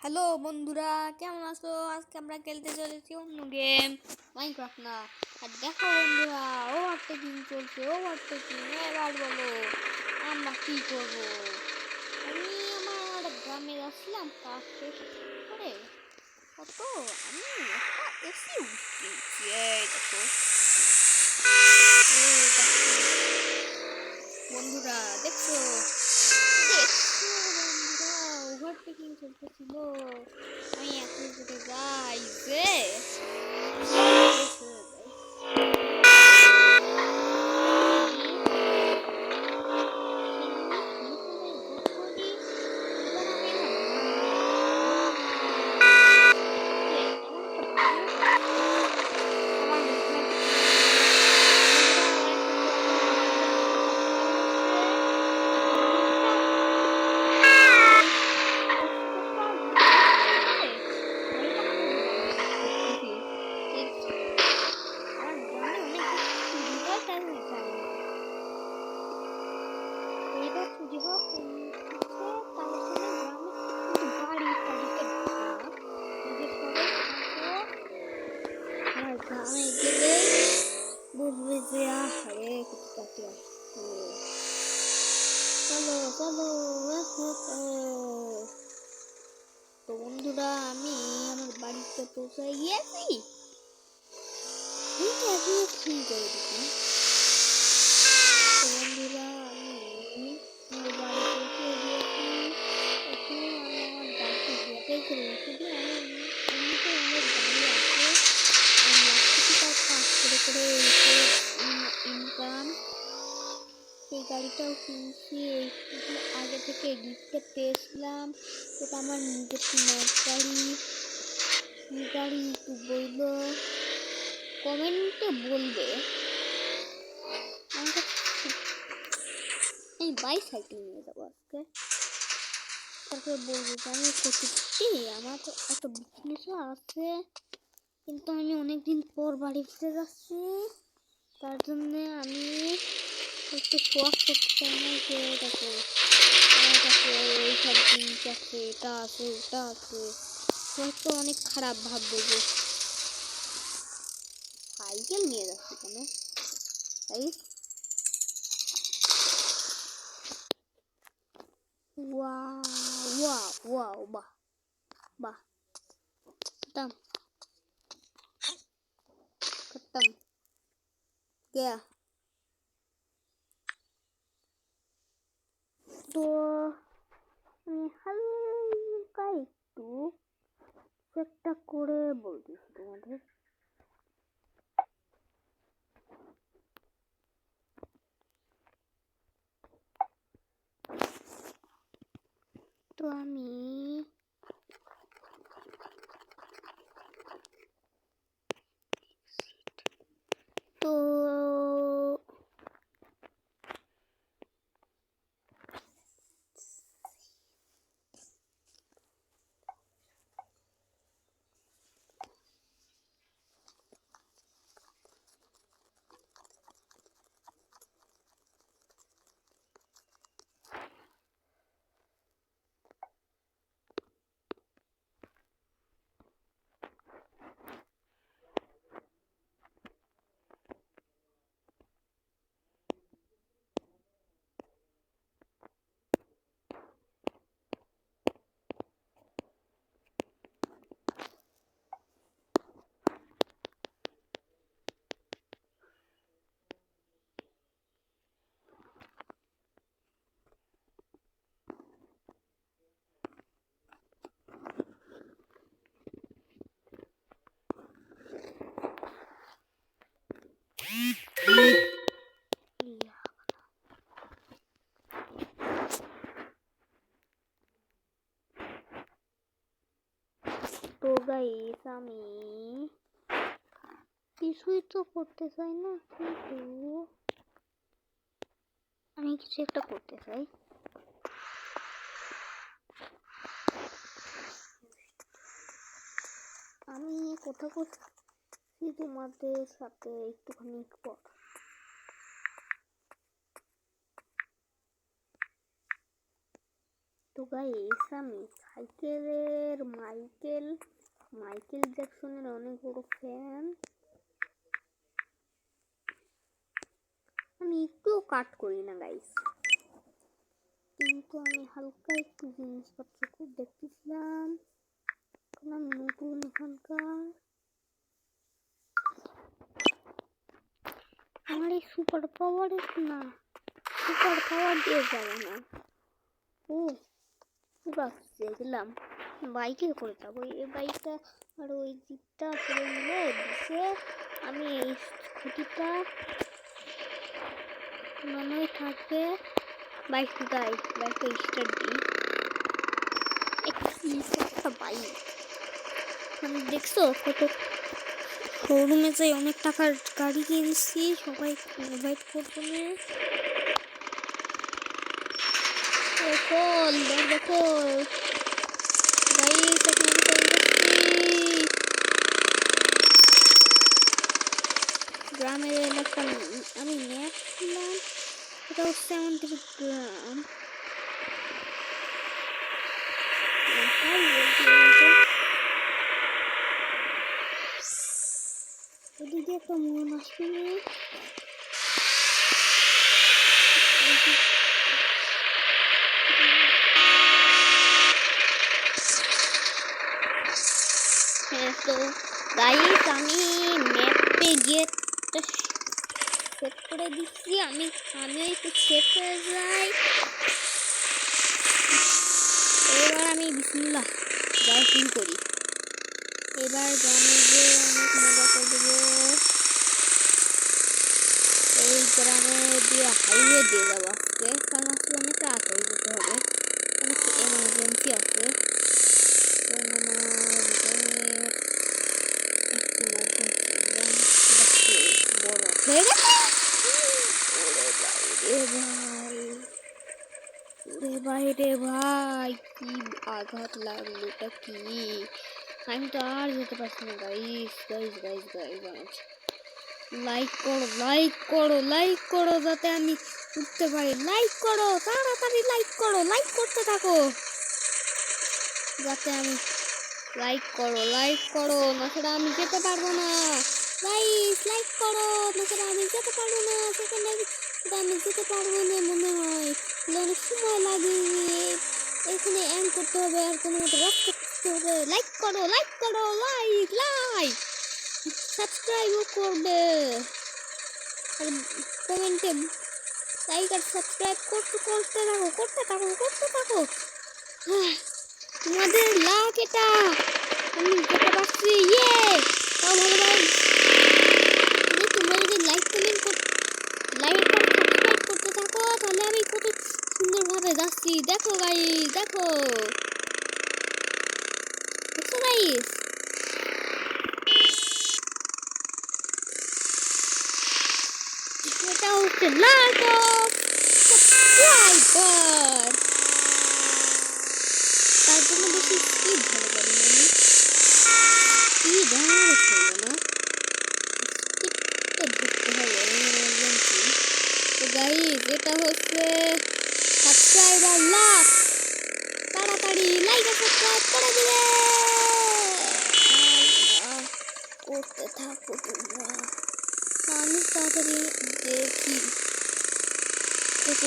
Hello বন্ধুরা, কেমন আছো? আজকে আমরা খেলতে চলেছি অন্য গেম, মাইনক্রাফট না। আর দেখো বন্ধুরা, ওভারটেকিং চলছে, ওভারটেকিং। এবার বলো আমরা কি করব? আমি আমার গ্রামে যাচ্ছিলাম কাজ শেষ করে, কত আমি একটা এসি উঠেছি। এই দেখো, বন্ধুরা দেখছো দেখছো বন্ধুরা, ওভারটেকিং চলতেছিল। আমি এখন যেতে যাই যে চুরি হওয়া কমছে, তার জন্য গ্রামে কিছু বাড়ি টাড়িতে ভাঙা। যদি সবাই থাকো, আর গ্রামে গেলে বুঝবে যে আরে কিছু কাটি আসছে। চলো চলো তো বন্ধুরা, আমি আমার বাড়িতে পৌঁছে গিয়েছি। এখন ফোন করে দিচ্ছি। তো বন্ধুরা, আমি আমার বাড়ি পৌঁছে গিয়েছি। এখন আমি আমার গাড়িতে ব্যাটারি করে রেখে দিই। আমি এমনিতে অনেক গাড়ি আছে, কাজ করে করে ইনকাম। এই গাড়িটাও কিনছি, এই আগে থেকে গিফটে পেয়েছিলাম। এটা আমার নিজের কেনার গাড়ি। গাড়ি একটু বললো, কমেন্টে বলবে। আমি বাইসাইকেল নিয়ে যাবো আজকে। তারপরে বলবো যে আমি করছি, আমার তো একটা বিজনেসও আছে, কিন্তু আমি অনেকদিন পর বাড়ি ফিরে যাচ্ছি। তার জন্যে আমি একটু শখ করতে চাই না যে দেখো আমার কাছে এইসব জিনিস আছে, এটা আছে ওটা আছে। হয়তো অনেক খারাপ ভাববে যে সাইকেল নিয়ে যাচ্ছি কেন। তাই বাহ বাহ, खत्म खत्म गया। তো আমি হালকা একটু চেকটা করে বলতেছি তোমাদের। তো আমি তো তো গাইস, আমি কিছুই তো করতে চাই না, কিন্তু আমি কিছু একটা করতে চাই। আমি কথা করছি তোমাদের সাথে একটুখানি পর। তো গাইস, আমি সাইকেলের মাইকেল জ্যাকসনের অনেক বড় ফ্যান। আমি একটুও কাট করি না গাইস, কিন্তু আমি হালকা একটু জিনিসপত্র খুব দেখতেছিলাম। আমি নতুন এখানকার, আমার এই সুপার পাওয়ার না, সুপার পাওয়ার দিয়ে যাবে না। ও গেলাম বাইকে করে যাবো, এই বাইকটা আর ওই জিপটা করে মিলে দিছে। আমি এই স্কুটিটা মনে থাকবে, বাইকটা স্টার্ট দিই। একটা বাইক মানে দেখছো কত শোরুমে যাই, অনেক টাকার গাড়ি কিনছি, সবাই ইনভাইট করবো না। দেখো গ্রামের এলাকা আমি ম্যাপ ছিলাম, এটা হচ্ছে আমাদের গ্রাম। এদিকে একটা মন আসবে, তো গাইস আমি ম্যাপে গিয়ে সেট করে দিচ্ছি। আমি একটু সেট হয়ে যাই। এবার আমি বিসমিল্লাহ যাই শুরু করি। এবার গ্রামে গিয়ে অনেক মজা করবো। এই গ্রামে দিয়ে হাইওয়ে দিয়ে যাবো আজকে, কারণ আজকে অনেক তাড়াতাড়ি যেতে হবে, অনেক এমার্জেন্সি আছে। বাইরে ভাই কি আঘাত লাগলো, তা কি আমি তো আর যেতে পারছি না। গাইস লাইক করো যাতে আমি উঠতে পারি। লাইক করো তাড়াতাড়ি, লাইক করতে থাকো যাতে আমি লাইক করো না সেটা আমি যেতে পারবো না। গাইস লাইক করো না সেটা আমি যেতে পারবো না, সেখানে আমি যেতে পারবো না মনে হয়, অনেক সময় লাগে। এখানে এন্ড করতে হবে আর কোনো মতো রাস্তা করতে হবে। লাইক করো লাইক সাবস্ক্রাইবও করবে আর কমেন্টে লাইক আর সাবস্ক্রাইব করতে থাকো। তোমাদের লাখ এটা আমি যেতে পারছি। তাও ভালো তোমরা যদি লাইক আর সাবস্ক্রাইব করতে থাকো তাহলে আমি কত সুন্দরভাবে যাচ্ছি। দেখো গাইস দেখো গাইস, এটা হচ্ছে লাইক সাবস্ক্রাইবার। তার জন্য বেশি স্পিড ভালো পারি না, স্পিড আমার ছিল না, স্পিডটা ধরতে হবে এমার্জেন্সি। তো গাইস এটা হচ্ছে সাবস্ক্রাইবার লাখ, তাড়াতাড়ি লাইক আর সাবস্ক্রাইব করে দিবে। করতে থাকো তোমরা, আমি তাড়াতাড়ি দেখি কত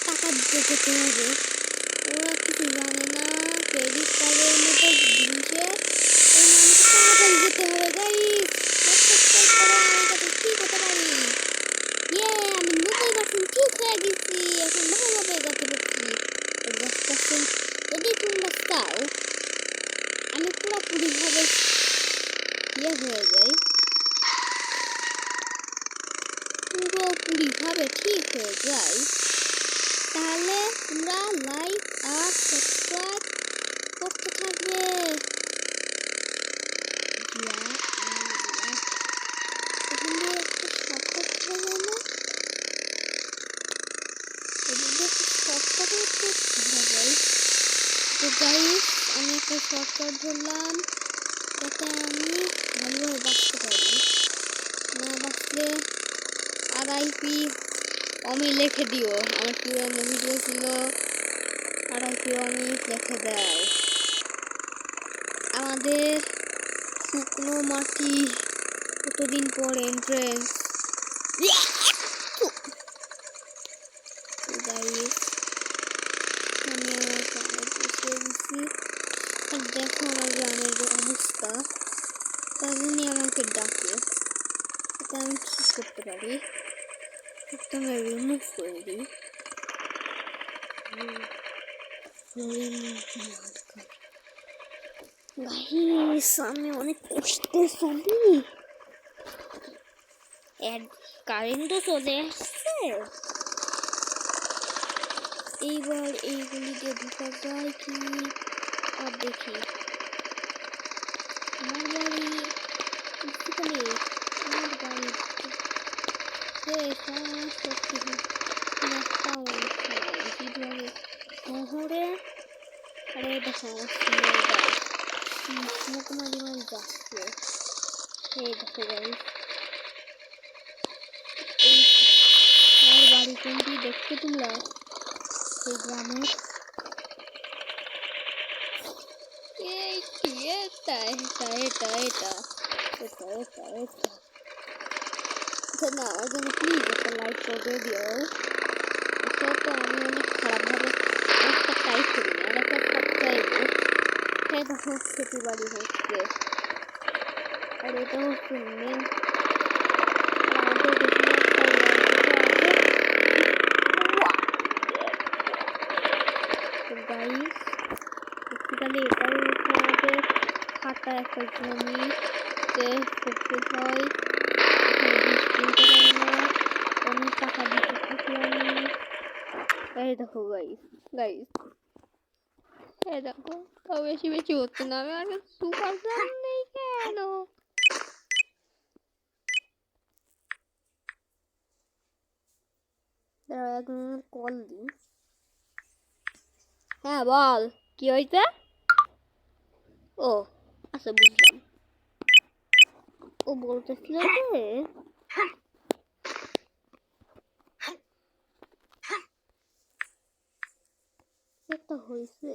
টাকা দিতে হবে। ওরা কিছু জানে না, ক্রেডিট কার্ডের মতো জিনিসে তাড়াতাড়ি যেতে হবে। গাইস সাবস্ক্রাইব করো, আমি যাতে ঠিক হতে পারি। আমি 90% ঠিক হয়ে গেছি, এখন ভালোভাবে যেতে পারছি। 10% যদি তোমরা চাও আমি পুরোপুরিভাবে হয়ে যাই, পুরোপুরিভাবে ঠিক হয়ে যাই, তাহলে তোমরা লাইক আর সাবস্ক্রাইব করতে থাকবে। আমি একটা শর্টকাট ধরলাম যাতে আমি ভালোভাবে বাঁচতে পারি, না বাঁচলে RIP অমি লিখে দিও। আমার পুরনো ভিডিও ছিল RIP অমি লিখে দাও। শুকনো মাটি, কতদিন পর এন্ট্রেন্স। আমি আমার গ্রামে বসে গেছি, আর দেখো আমার গ্রামের যে অবস্থা। তার জন্যই আমাকে ডাকে, এটা আমি কি করতে পারি, এটা আমি রিমুভ করে দিই। গাইস আমি অনেক কষ্টে ছবি, কারেন্টও চলে আসছে। এইবার এইগুলি দিয়ে ঢুকা যায় কি, আর দেখি আমার বাড়ি আমার বাড়ি শহরে। আরে দেখো মুখমারি মারি যাচ্ছে, এই দেখো গাইস আমার বাড়ি কোনটি দেখছো তোমরা, এই গ্রামের এটা এটা এটা এটা এটা এটা এটা না, আমার জন্য প্লিজ একটা লাইক করে দিও। তো আমি অনেক খারাপভাবে একটা টাইপ করি না, আর একটা সাবস্ক্রাইব। হ্যাঁ দেখো খেতে বাড়ি হচ্ছে, আর এটা হচ্ছে মেন আমাদের যেখানে একটা গাইস বেসিক্যালি এটাই হচ্ছে আমাদের খাতা একটা জমিতে করতে হয়, কিনতে পারি না, অনেক টাকা দিতে থাকি আমি। এই দেখো গাইস গাইস এই দেখো, তাও বেশি বেশি হচ্ছে না, আমি আগে সুপার প্ল্যান নেই কেন। দাঁড়াও এক মিনিট কল দিই। হ্যাঁ বল কি হয়েছে। ও আচ্ছা বুঝলাম, ও বলতেছিল যে একটা হয়েছে।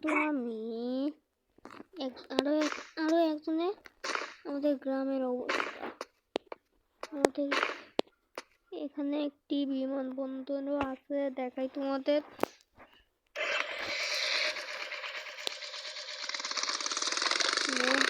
তো আমি আরো একজনে আমাদের গ্রামের অবস্থা, আমাদের এখানে একটি বিমানবন্দরও আছে, দেখাই তোমাদের।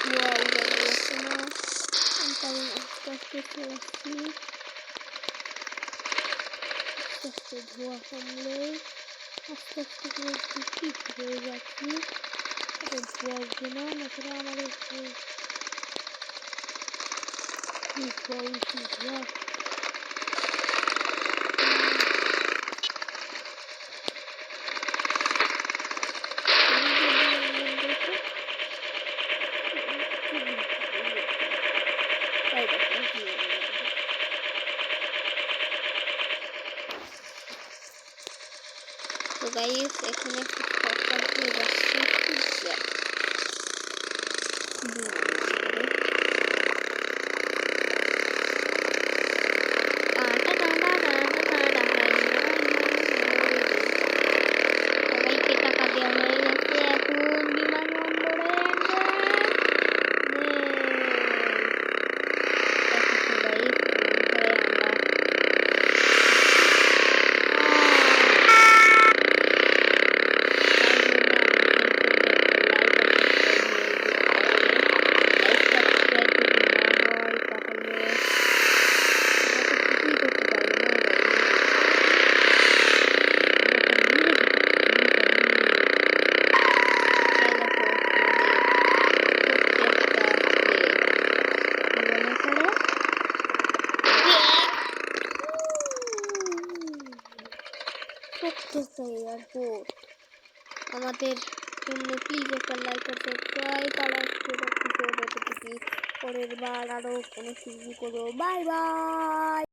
ধোঁয়া উড়ানো যাচ্ছে না, কারণ আস্তে আস্তে চলছি, আস্তে আস্তে ধোঁয়া কমলে আস্তে আস্তে করে দূষিত হয়ে যাচ্ছি। ধোঁয়া উঠবে না, নাকি আমাদের ধোঁয়া উঠি ধোঁয়া। তো গাইস এখানে একটু সকাল হয়ে যাচ্ছে, সবাইকে টাকা দেওয়া হয়ে গেছে, এখন বিমানবন্দরে এয়ারপোর্ট। আমাদের জন্য প্লিজ একটা লাইক আর সাবস্ক্রাইব, আর আজকে পরের বার আরো কোনো কিছু করো। Bye bye.